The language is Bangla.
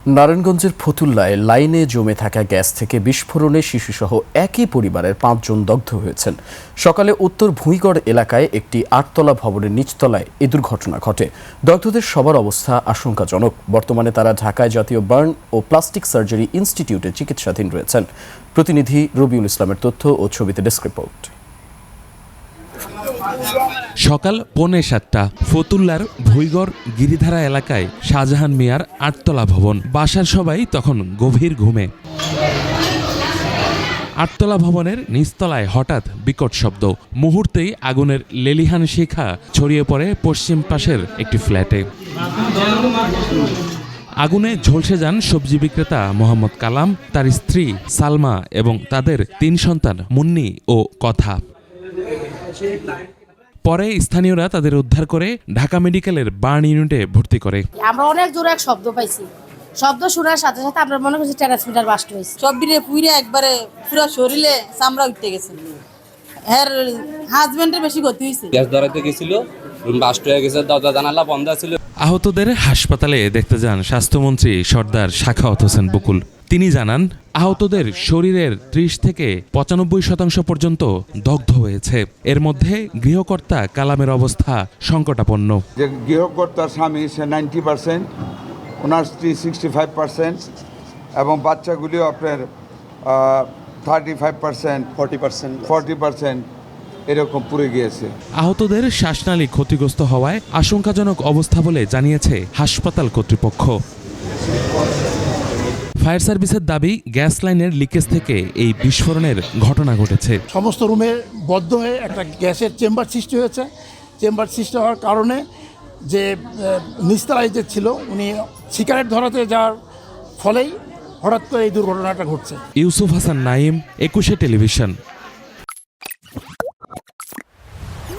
নারায়ণগঞ্জের ফতুল্লায় লাইনে জমে থাকা গ্যাস থেকে বিস্ফোরণে শিশুসহ একই পরিবারের ৫ জন দগ্ধ হয়েছেন। সকালে উত্তর ভুঁইগড় এলাকায় একটি ৮তলা ভবনের নিচতলায় এ দুর্ঘটনা ঘটে। দগ্ধদের সবার অবস্থা আশঙ্কাজনক। বর্তমানে তারা ঢাকায় জাতীয় বার্ন ও প্লাস্টিক সার্জারি ইনস্টিটিউটে চিকিৎসাধীন রয়েছেন। প্রতিনিধি রবিউল ইসলামের তথ্য ও ছবিতে ডেস্ক রিপোর্ট। সকাল 6:45 ফতুল্লার ভুঁইগড় গিরিধারা এলাকায় শাহজাহান মিয়ার ৮তলা ভবন। বাসার সবাই তখন গভীর ঘুমে। ৮তলা ভবনের নিচতলায় হঠাৎ বিকট শব্দ। মুহূর্তেই আগুনের লেলিহান শিখা ছড়িয়ে পড়ে পশ্চিম পাশের একটি ফ্ল্যাটে। আগুনে ঝলসে যান সবজি বিক্রেতা মোহাম্মদ কালাম, তার স্ত্রী সালমা এবং তাদের ৩ সন্তান মুন্নি ও কথা। পরে স্থানীয়রা তাদের উদ্ধার করে ঢাকা মেডিকেলের বার্ন ইউনিটে ভর্তি করে। আমরা অনেক জোরে এক শব্দ পাইছি। শব্দ শোনার সাথে সাথে আমরা মনে করছি ট্রান্সমিটার বাস্ট হয়েছে। সব বিরে পুইরে একবারে পুরো শরীরে চামড়া উঠতে গেছে। এর হাজবেন্ডের বেশি ক্ষতি হয়েছে। গ্যাস ধরাতে গেছিল, বাস্ট হয়ে গেছে, দরজা জানালা বন্ধ ছিল। আহতদের হাসপাতালে দেখতে যান স্বাস্থ্যমন্ত্রী সর্দার সাখাওয়াত হোসেন বকুল। তিনি জানান, আহতদের শরীরের ৩০ থেকে ৯৫% পর্যন্ত দগ্ধ হয়েছে। এর মধ্যে গৃহকর্তা কালামের অবস্থা সংকটাপন্ন। যে গৃহকর্তার স্বামী সে 90%, ওনার স্ত্রী 65% এবং বাচ্চাগুলিও আপনার 35%, 40% এরকম পুড়ে গিয়েছে। আহতদের শ্বাসনালী ক্ষতিগ্রস্ত হওয়ায় আশঙ্কাজনক অবস্থা বলে জানিয়েছে হাসপাতাল কর্তৃপক্ষ। ফায়ার সার্ভিসের দাবি, গ্যাস লাইনের লিকেজ থেকে এই বিস্ফোরণের ঘটনা ঘটেছে। সমস্ত রুমে বদ্ধ হয়ে একটা গ্যাসের চেম্বার সৃষ্টি হয়েছে। চেম্বার সৃষ্টি হওয়ার কারণে যে নিচতলায় যে ছিল উনি সিগারেট ধরাতে যাওয়ার ফলেই হঠাৎ করে এই দুর্ঘটনাটা ঘটছে। ইউসুফ হাসান নাইম, ২১ টেলিভিশন।